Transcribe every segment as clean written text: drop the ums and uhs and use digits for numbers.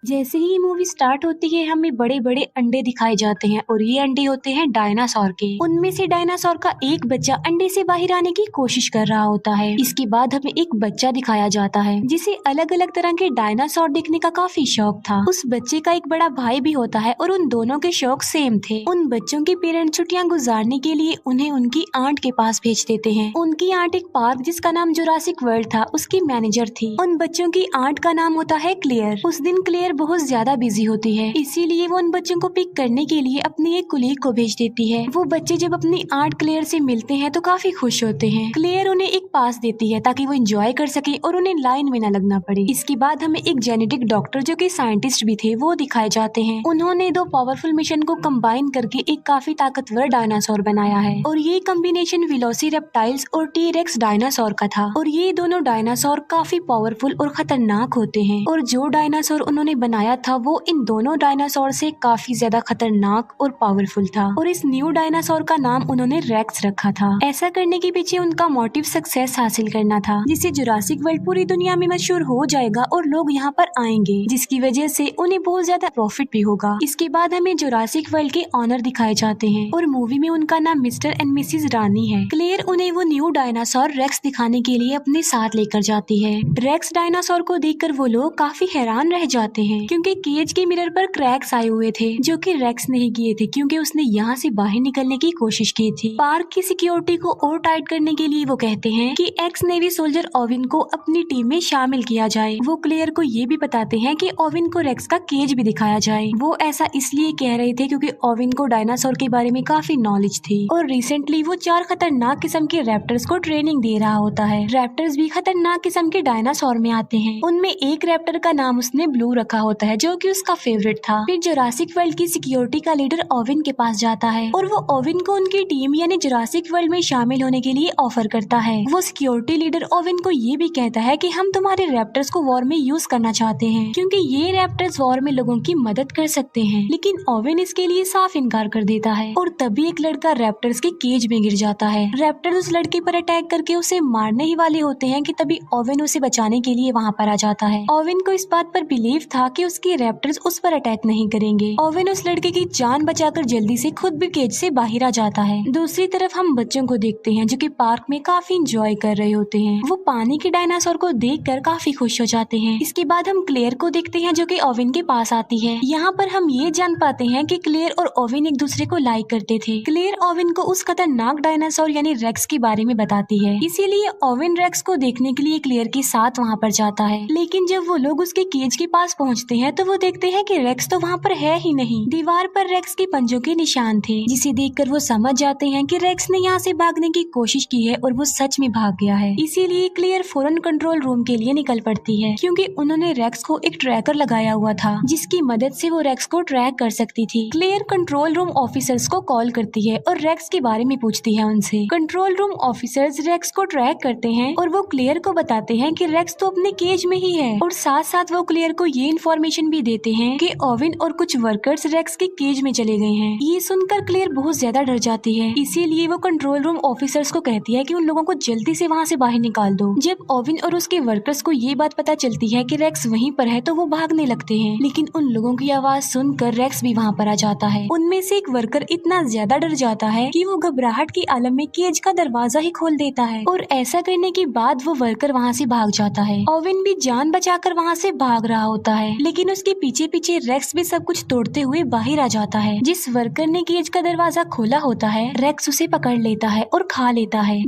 जैसे ही ये movie start होती है हमें बड़े बड़े अंडे दिखाए जाते हैं और ये अंडे होते हैं डायनासोर के। उनमें से डायनासोर का एक बच्चा अंडे से बाहर आने की कोशिश कर रहा होता है। इसके बाद हमें एक बच्चा दिखाया जाता है जिसे अलग अलग तरह के डायनासोर देखने का काफी शौक था। उस बच्चे का एक बड़ा भाई भी होता है और उन दोनों के शौक सेम थे। उन बच्चों के पेरेंट्स छुट्टियां गुजारने के लिए उन्हें उनकी आंट के पास भेज देते हैं। उनकी आंट एक पार्क जिसका नाम जुरासिक वर्ल्ड था उसकी मैनेजर थी। उन बच्चों की आंट का नाम होता है क्लेयर। उस दिन क्लेयर बहुत ज्यादा बिजी होती है, इसीलिए वो उन बच्चों को पिक करने के लिए अपनी एक कुलीग को भेज देती है। वो बच्चे जब अपनी आंट क्लेयर से मिलते हैं तो काफी खुश होते हैं। क्लेयर उन्हें एक पास देती है ताकि वो एंजॉय कर सके और उन्हें लाइन में न लगना पड़े। इसके बाद हमें एक जेनेटिक डॉक्टर जो कि साइंटिस्ट भी थे वो दिखाए जाते हैं। उन्होंने दो पावरफुल मिशन को कंबाइन करके एक काफी ताकतवर डायनासोर बनाया है और ये कॉम्बिनेशन वेलोसिरैप्टाइल्स और टी-रेक्स डायनासोर का था। और ये दोनों डायनासोर काफी पावरफुल और खतरनाक होते हैं और जो डायनासोर उन्होंने बनाया था वो इन दोनों डायनासोर से काफी ज्यादा खतरनाक और पावरफुल था। और इस न्यू डायनासोर का नाम उन्होंने रेक्स रखा था। ऐसा करने के पीछे उनका मोटिव सक्सेस हासिल करना था, जिससे जुरासिक वर्ल्ड पूरी दुनिया में मशहूर हो जाएगा और लोग यहाँ पर आएंगे, जिसकी वजह से उन्हें बहुत ज्यादा प्रॉफिट भी होगा। इसके बाद हमें जुरासिक वर्ल्ड के ऑनर दिखाए जाते हैं और मूवी में उनका नाम मिस्टर एंड मिसेस रानी है। क्लेयर उन्हें वो न्यू डायनासोर रेक्स दिखाने के लिए अपने साथ लेकर जाती है। रेक्स डायनासोर को देखकर वो लोग काफी हैरान रह जाते हैं क्योंकि केज के मिरर पर क्रैक्स आए हुए थे जो कि रेक्स नहीं किए थे क्योंकि उसने यहाँ से बाहर निकलने की कोशिश की थी। पार्क की सिक्योरिटी को और टाइट करने के लिए वो कहते हैं कि एक्स नेवी सोल्जर ओविन को अपनी टीम में शामिल किया जाए। वो क्लेयर को ये भी बताते हैं कि ओविन को रेक्स का केज भी दिखाया जाए। वो ऐसा इसलिए कह रहे थे क्योंकि ओविन को डायनासोर के बारे में काफी नॉलेज थी और रिसेंटली वो 4 खतरनाक किस्म के रैप्टर्स को ट्रेनिंग दे रहा होता है। रैप्टर्स भी खतरनाक किस्म के डायनासोर में आते हैं। उनमें एक रैप्टर का नाम उसने ब्लू रखा होता है जो कि उसका फेवरेट था। फिर जुरासिक वर्ल्ड की सिक्योरिटी का लीडर ओविन के पास जाता है और वो ओविन को उनकी टीम यानी जुरासिक वर्ल्ड में शामिल होने के लिए ऑफर करता है। वो सिक्योरिटी लीडर ओविन को ये भी कहता है कि हम तुम्हारे रैप्टर्स को वॉर में यूज करना चाहते हैं क्योंकि ये रैप्टर्स वॉर में लोगों की मदद कर सकते हैं। लेकिन ओविन इसके लिए साफ इनकार कर देता है और तभी एक लड़का रैप्टर्स के केज में गिर जाता है। रैप्टर्स उस लड़के पर अटैक करके उसे मारने ही वाले होते हैं कि तभी ओविन उसे बचाने के लिए वहाँ पर आ जाता है। ओविन को इस बात पर बिलीव था कि उसके रैप्टर्स उस पर अटैक नहीं करेंगे। ओविन उस लड़के की जान बचाकर जल्दी से खुद भी केज से बाहर आ जाता है। दूसरी तरफ हम बच्चों को देखते हैं जो कि पार्क में काफी इंजॉय कर रहे होते हैं। वो पानी के डायनासोर को देखकर काफी खुश हो जाते हैं। इसके बाद हम क्लेयर को देखते हैं जो कि ओविन के पास आती है। यहाँ पर हम ये जान पाते हैं कि क्लेयर और ओविन एक दूसरे को लाइक करते थे। क्लेयर ओविन को उस खतरनाक डायनासोर यानी रेक्स के बारे में बताती है, इसीलिए ओविन रेक्स को देखने के लिए क्लेयर के साथ वहाँ पर जाता है। लेकिन जब वो लोग उसके केज के पास पहुँचते हैं तो वो देखते हैं कि रेक्स तो वहाँ पर है ही नहीं। दीवार पर रेक्स के पंजों के निशान थे जिसे देखकर वो समझ जाते हैं कि रेक्स ने यहाँ से भागने की कोशिश की है और वो सच में भाग गया है। इसीलिए क्लेयर फौरन कंट्रोल रूम के लिए निकल पड़ती है क्योंकि उन्होंने रेक्स को एक ट्रैकर लगाया हुआ था जिसकी मदद से वो रेक्स को ट्रैक कर सकती थी। क्लेयर कंट्रोल रूम ऑफिसर्स को कॉल करती है और रेक्स के बारे में पूछती है उनसे। कंट्रोल रूम ऑफिसर्स रेक्स को ट्रैक करते हैं और वो क्लेयर को बताते हैं कि रेक्स तो अपने केज में ही है और साथ साथ वो क्लेयर को ये इन्फॉर्मेशन भी देते हैं कि ओविन और कुछ वर्कर्स रेक्स के केज में चले गए हैं। ये सुनकर क्लेयर बहुत ज्यादा डर जाती है, इसीलिए वो कंट्रोल रूम ऑफिसर्स को कहती है कि उन लोगों को जल्दी से वहाँ से बाहर निकाल दो। जब ओविन और उसके वर्कर्स को ये बात पता चलती है कि रेक्स वहीं पर है तो वो भागने लगते हैं, लेकिन उन लोगों की आवाज सुनकर रेक्स भी वहाँ पर आ जाता है। उनमें से एक वर्कर इतना ज्यादा डर जाता है कि वो घबराहट के आलम में केज का दरवाजा ही खोल देता है और ऐसा करने के बाद वो वर्कर वहाँ से भाग जाता है। ओविन भी जान बचाकर वहाँ से भाग रहा होता है, लेकिन उसके पीछे पीछे रेक्स भी सब कुछ तोड़ते हुए बाहर आ जाता है। जिस वर्कर ने केज का दरवाजा खोला होता है रेक्स उसे पकड़ लेता है और खा लेता है।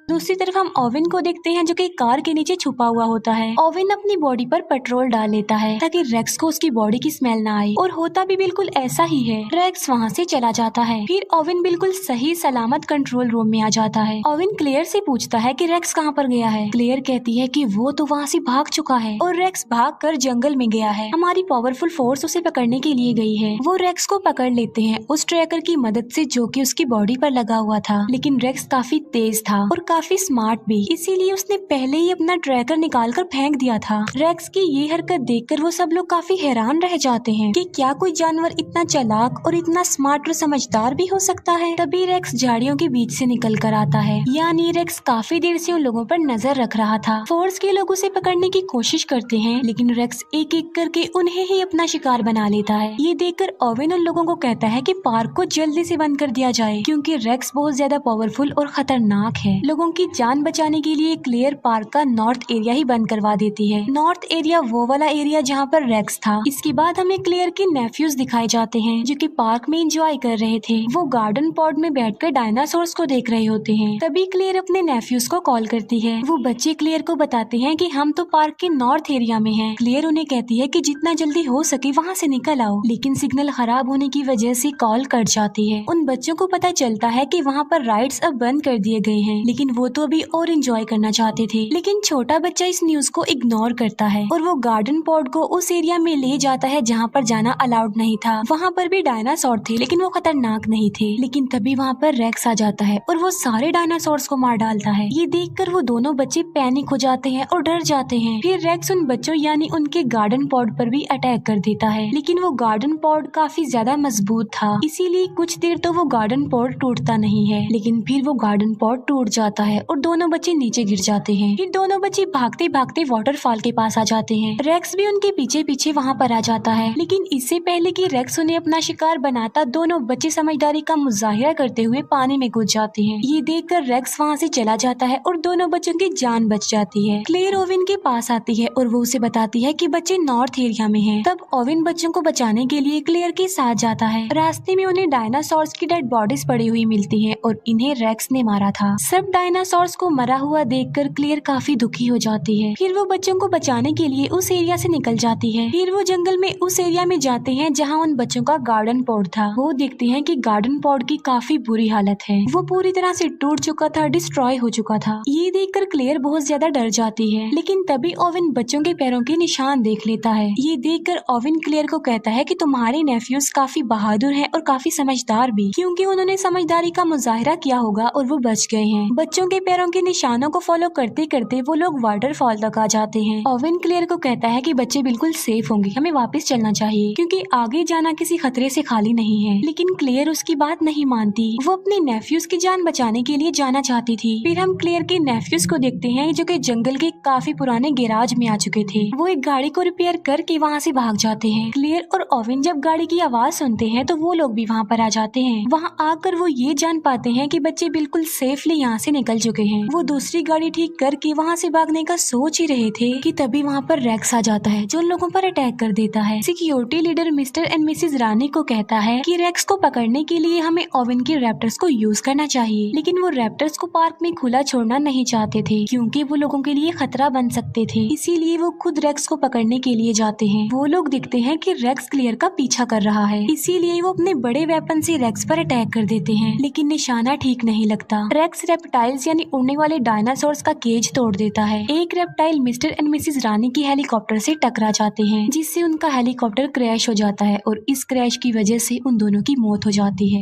दूसरी तरफ हम ओविन को देखते हैं जो कि कार के नीचे छुपा हुआ होता है। ओविन अपनी बॉडी पर पेट्रोल डाल लेता है ताकि रेक्स को उसकी बॉडी की स्मेल ना आए और होता भी बिल्कुल ऐसा ही है। रेक्स वहाँ से चला जाता है। फिर ओविन बिल्कुल सही सलामत कंट्रोल रूम में आ जाता है। ओविन क्लेयर से पूछता है कि रेक्स कहाँ पर गया है। क्लेयर कहती है कि वो तो वहाँ से भाग चुका है और रेक्स भाग कर जंगल में गया है। हमारी पावरफुल फोर्स उसे पकड़ने के लिए गई है। वो रेक्स को पकड़ लेते हैं उस ट्रैकर की मदद से जो कि उसकी बॉडी पर लगा हुआ था, लेकिन रेक्स काफी तेज था और काफी स्मार्ट भी, इसीलिए उसने पहले ही अपना ट्रैकर निकालकर फेंक दिया था। रेक्स की ये हरकत देखकर वो सब लोग काफी हैरान रह जाते हैं कि क्या कोई जानवर इतना चालाक और इतना स्मार्ट और समझदार भी हो सकता है। तभी रेक्स झाड़ियों के बीच से निकल कर आता है, यानी रेक्स काफी देर से उन लोगों पर नजर रख रहा था। फोर्स के लोग उसे पकड़ने की कोशिश करते हैं, लेकिन रेक्स एक एक करके उन्हें ही अपना शिकार बना लेता है। ये देखकर ओवेन उन लोगों को कहता है कि पार्क को जल्दी से बंद कर दिया जाए, क्योंकि रेक्स बहुत ज्यादा पावरफुल और खतरनाक है। लोगों की जान बचाने के लिए क्लेयर पार्क का नॉर्थ एरिया ही बंद करवा देती है। नॉर्थ एरिया वो वाला एरिया जहाँ पर रेक्स था। इसके बाद हमें क्लेयर के नेफ्यूज दिखाए जाते हैं, जो कि पार्क में एंजॉय कर रहे थे। वो गार्डन पॉड में बैठकर डायनासोर्स को देख रहे होते हैं। तभी क्लेयर अपने नेफ्यूज को कॉल करती है। वो बच्चे क्लेयर को बताते हैं कि हम तो पार्क के नॉर्थ एरिया में हैं। क्लेयर उन्हें कहती है कि जितना जल्दी हो सके वहाँ से निकल आओ, लेकिन सिग्नल खराब होने की वजह से कॉल कट जाती है। उन बच्चों को पता चलता है कि वहाँ पर राइड्स अब बंद कर दिए गए हैं, लेकिन वो तो अभी और एंजॉय करना चाहते थे। लेकिन छोटा बच्चा इस न्यूज को इग्नोर करता है और वो गार्डन पॉड को उस एरिया में ले जाता है जहाँ पर जाना अलाउड नहीं था। वहाँ पर भी डायनासोर थे, लेकिन वो खतरनाक नहीं थे। लेकिन तभी वहाँ पर रेक्स आ जाता है और वो सारे डायनासोर्स को मार डालता है। ये देखकर वो दोनों बच्चे पैनिक हो जाते हैं और डर जाते हैं। फिर रेक्स उन बच्चों यानी उनके गार्डन पॉड पर भी अटैक कर देता है, लेकिन वो गार्डन पॉड काफी ज्यादा मजबूत था, इसीलिए कुछ देर तो वो गार्डन पॉड टूटता नहीं है। लेकिन फिर वो गार्डन पॉड टूट जाता है और दोनों बच्चे नीचे गिर जाते हैं। फिर दोनों बच्चे भागते भागते वाटरफॉल के पास आ जाते हैं। रेक्स भी उनके पीछे पीछे वहाँ पर आ जाता है, लेकिन इससे पहले कि रेक्स उन्हें अपना शिकार बनाता, दोनों बच्चे समझदारी का मुजाहिरा करते हुए पानी में कूद जाते हैं। ये देखकर रेक्स वहाँ से चला जाता है और दोनों बच्चों की जान बच जाती है। क्लेयर ओवेन के पास आती है और वो उसे बताती है कि बच्चे नॉर्थ एरिया में हैं। तब ओवेन बच्चों को बचाने के लिए क्लेयर के साथ जाता है। रास्ते में उन्हें डायनासोर्स की डेड बॉडीज पड़ी हुई मिलती है और इन्हें रेक्स ने मारा था। सब डायनासोर्स को मरा हुआ देखकर क्लेयर काफी दुखी हो जाती है। फिर वो बच्चों को बचाने के लिए उस एरिया से निकल जाती है। फिर वो जंगल में उस एरिया में जाते हैं जहाँ उन बच्चों का गार्डन पॉड था। वो देखते हैं कि गार्डन पॉड की काफी बुरी हालत है, वो पूरी तरह से टूट चुका था, डिस्ट्रॉय हो चुका था। ये देखकर क्लेयर बहुत ज्यादा डर जाती है, लेकिन तभी ओवेन बच्चों के पैरों के निशान देख लेता है। ये देखकर ओवेन क्लेयर को कहता है कि तुम्हारे नेफ्यूज काफी बहादुर हैं और काफी समझदार भी, क्योंकि उन्होंने समझदारी का मुजाहिरा किया होगा और वो बच गए हैं। बच्चों के पैरों के निशानों को फॉलो करते करते वो लोग वाटरफॉल तक आ जाते हैं। ओवेन क्लेयर को कहता है कि बच्चे बिल्कुल सेफ होंगे, हमें वापस चलना चाहिए, क्योंकि आगे जाना किसी खतरे से खाली नहीं है। लेकिन क्लेयर उसकी बात नहीं मानती। वो अपने नेफ्यूज की जान बचाने के लिए जाना चाहती थी। फिर हम क्लेयर के नेफ्यूज को देखते हैं जो कि जंगल के काफी पुराने गैराज में आ चुके थे। वो एक गाड़ी को रिपेयर करके वहाँ से भाग जाते हैं। क्लेयर और ओवेन जब गाड़ी की आवाज सुनते हैं तो वो लोग भी वहाँ पर आ जाते हैं। वहाँ आकर वो ये जान पाते हैं कि बच्चे बिल्कुल सेफली यहाँ से निकल चुके हैं। वो दूसरी गाड़ी ठीक करके वहाँ से भागने का सोच ही रहे थे कि तभी वहाँ पर रेक्स आ जाता है, जो उन लोगों पर अटैक कर देता है। Security leader mister and Mrs Rani को कहता है कि रेक्स को पकड़ने के लिए हमें ओवेन के रैप्टर्स को यूज करना चाहिए, लेकिन वो रैप्टर्स को पार्क में खुला छोड़ना नहीं चाहते थे, क्योंकि वो लोगों के लिए खतरा बन सकते थे। इसीलिए वो खुद रेक्स को पकड़ने के लिए जाते हैं। वो लोग दिखते हैं कि रेक्स क्लेयर का पीछा कर रहा है, इसीलिए वो अपने बड़े वेपन से रेक्स पर अटैक कर देते हैं, लेकिन निशाना ठीक नहीं लगता। रेक्स रेप्टाइल्स यानी उड़ने वाले डायनासोर्स का केज तोड़ देता है। एक रेप्टाइल मिस्टर एंड मिसेज रानी की हेलीकॉप्टर से टकरा जाते हैं, जिससे उनका हेलीकॉप्टर क्रैश हो जाता है और इस क्रैश की वजह से उन दोनों की मौत हो जाती है।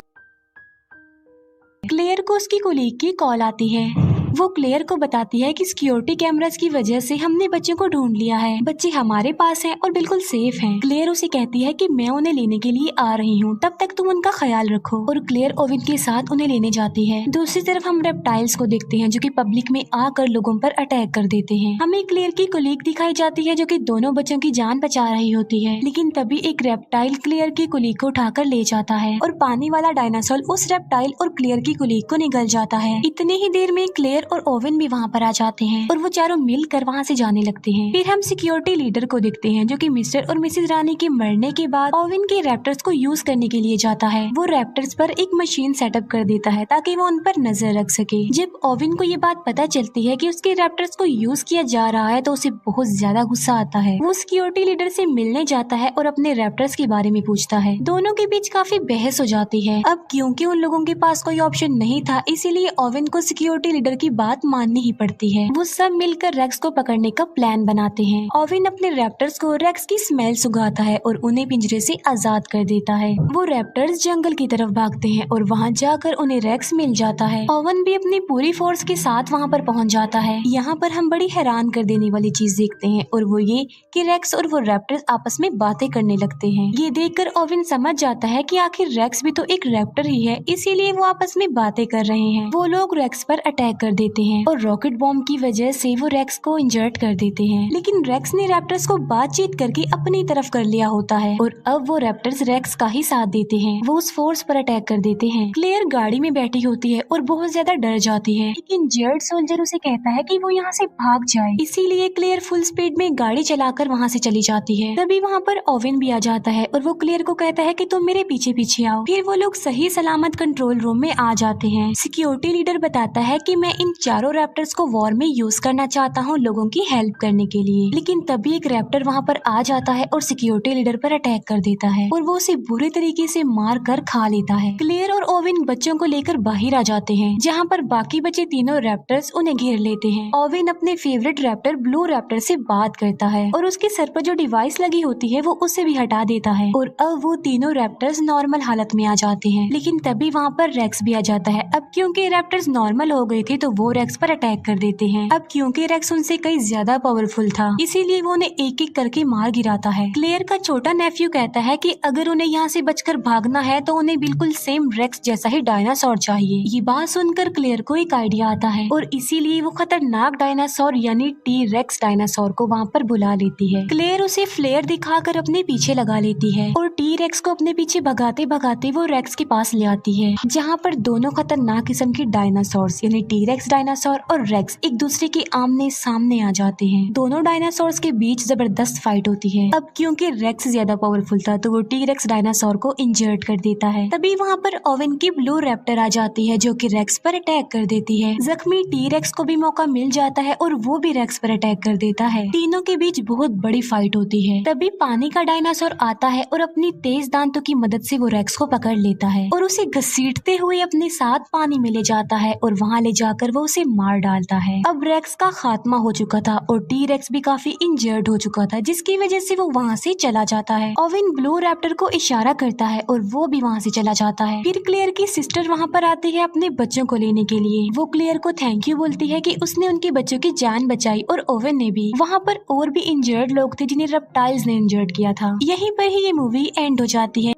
क्लेयर को उसकी कोलीग की कॉल आती है। वो क्लेयर को बताती है कि सिक्योरिटी कैमरास की वजह से हमने बच्चों को ढूंढ लिया है, बच्चे हमारे पास हैं और बिल्कुल सेफ हैं। क्लेयर उसे कहती है कि मैं उन्हें लेने के लिए आ रही हूँ, तब तक तुम उनका ख्याल रखो। और क्लेयर ओवेन के साथ उन्हें लेने जाती है। दूसरी तरफ हम रेप्टाइल्स को देखते हैं जो कि पब्लिक में आकर लोगों पर अटैक कर देते हैं। हमें क्लेयर की कोलीग दिखाई जाती है जो कि दोनों बच्चों की जान बचा रही होती है, लेकिन तभी एक रेप्टाइल क्लेयर की कोलीग को उठाकर ले जाता है और पानी वाला डायनासोर उस रेप्टाइल और क्लेयर की कोलीग को निगल जाता है। इतनी ही देर में क्लेयर और ओवेन भी वहाँ पर आ जाते हैं और वो चारों मिलकर वहाँ से जाने लगते हैं। फिर हम सिक्योरिटी लीडर को देखते हैं जो कि मिस्टर और मिसेज रानी के मरने के बाद ओवेन के रैप्टर्स को यूज करने के लिए जाता है। वो रैप्टर्स पर एक मशीन सेटअप कर देता है ताकि वो उन पर नजर रख सके। जब ओवेन को ये बात पता चलती है कि उसके रैप्टर्स को यूज किया जा रहा है तो उसे बहुत ज्यादा गुस्सा आता है। वो सिक्योरिटी लीडर से मिलने जाता है और अपने रैप्टर्स के बारे में पूछता है। दोनों के बीच काफी बहस हो जाती है। अब क्योंकि उन लोगों के पास कोई ऑप्शन नहीं था, इसीलिए ओवेन को सिक्योरिटी लीडर की बात माननी ही पड़ती है। वो सब मिलकर रेक्स को पकड़ने का प्लान बनाते हैं। ओवेन अपने रैप्टर्स को रेक्स की स्मेल सुंघाता है और उन्हें पिंजरे से आजाद कर देता है। वो रैप्टर्स जंगल की तरफ भागते हैं और वहाँ जाकर उन्हें रेक्स मिल जाता है। ओवेन भी अपनी पूरी फोर्स के साथ वहाँ पर पहुँच जाता है। यहाँ पर हम बड़ी हैरान कर देने वाली चीज देखते हैं और वो ये कि रेक्स और वो रैप्टर्स आपस में बातें करने लगते हैं। ये देखकर ओवेन समझ जाता है कि आखिर रेक्स भी तो एक रैप्टर ही है, इसीलिए वो आपस में बातें कर रहे हैं। वो लोग रेक्स पर अटैक कर देते हैं और रॉकेट बॉम्ब की वजह से वो रेक्स को इंजर्ड कर देते हैं। लेकिन रेक्स ने रैप्टर्स को बातचीत करके अपनी तरफ कर लिया होता है और अब वो रैप्टर्स रेक्स का ही साथ देते हैं। वो उस फोर्स पर अटैक कर देते हैं। क्लेयर गाड़ी में बैठी होती है और बहुत ज्यादा डर जाती है, लेकिन जर्ड सोल्जर उसे कहता है कि वो यहाँ से भाग जाए, इसीलिए क्लेयर फुल स्पीड में गाड़ी चलाकर वहाँ से चली जाती है। तभी वहाँ पर ओवेन भी आ जाता है और वो क्लेयर को कहता है कि तुम मेरे पीछे पीछे आओ। फिर वो लोग सही सलामत कंट्रोल रूम में आ जाते हैं। सिक्योरिटी लीडर बताता है कि मैं इन चारों रैप्टर्स को वॉर में यूज करना चाहता हूँ लोगों की हेल्प करने के लिए। लेकिन तभी एक रैप्टर वहाँ पर आ जाता है और सिक्योरिटी लीडर पर अटैक कर देता है और वो उसे बुरी तरीके से मार कर खा लेता है। क्लेयर और ओवेन बच्चों को लेकर बाहर आ जाते हैं, जहाँ पर बाकी बचे तीनों रैप्टर्स उन्हें घेर लेते हैं। ओवेन अपने फेवरेट रैप्टर ब्लू रैप्टर से बात करता है और उसके सर पर जो डिवाइस लगी होती है वो उसे भी हटा देता है और अब वो तीनों रैप्टर्स नॉर्मल हालत में आ जाते हैं। लेकिन तभी वहाँ पर रेक्स भी आ जाता है। अब क्योंकि रैप्टर्स नॉर्मल हो गए थे तो वो रेक्स पर अटैक कर देते हैं। अब क्योंकि रेक्स उनसे कई ज्यादा पावरफुल था, इसीलिए वो उन्हें एक एक करके मार गिराता है। क्लेयर का छोटा नेफ्यू कहता है कि अगर उन्हें यहाँ से बचकर भागना है तो उन्हें बिल्कुल सेम रेक्स जैसा ही डायनासोर चाहिए। ये बात सुनकर क्लेयर को एक आइडिया आता है और इसीलिए वो खतरनाक डायनासोर यानी टी रेक्स डायनासोर को वहाँ पर बुला लेती है। क्लेयर उसे फ्लेयर दिखाकर अपने पीछे लगा लेती है और टी रेक्स को अपने पीछे भगाते भगाते वो रेक्स के पास ले आती है, जहाँ पर दोनों खतरनाक किस्म के डायनासोर्स यानी टी रेक्स डायनासोर और रेक्स एक दूसरे के आमने सामने आ जाते हैं। दोनों डायनासोर्स के बीच जबरदस्त फाइट होती है। अब क्योंकि रेक्स ज्यादा पावरफुल था तो वो टी रेक्स डायनासोर को इंजर्ड कर देता है। तभी वहाँ पर ओवेन की ब्लू रैप्टर आ जाती है जो कि रेक्स पर अटैक कर देती है। जख्मी टी रेक्स को भी मौका मिल जाता है और वो भी रेक्स पर अटैक कर देता है। तीनों के बीच बहुत बड़ी फाइट होती है। तभी पानी का डायनासोर आता है और अपनी तेज दांतों की मदद से वो रेक्स को पकड़ लेता है और उसे घसीटते हुए अपने साथ पानी में ले जाता है और वहाँ ले जाकर वो उसे मार डालता है। अब रेक्स का खात्मा हो चुका था और टी रेक्स भी काफी इंजर्ड हो चुका था, जिसकी वजह से वो वहाँ से चला जाता है। ओवेन ब्लू रैप्टर को इशारा करता है और वो भी वहाँ से चला जाता है। फिर क्लेयर की सिस्टर वहाँ पर आती है अपने बच्चों को लेने के लिए। वो क्लेयर को थैंक यू बोलती है कि उसने उनके बच्चों की जान बचाई और ओवेन ने भी। वहाँ पर और भी इंजर्ड लोग थे जिन्हें रेप्टाइल्स ने इंजर्ड किया था। यहीं पर ही ये मूवी एंड हो जाती है।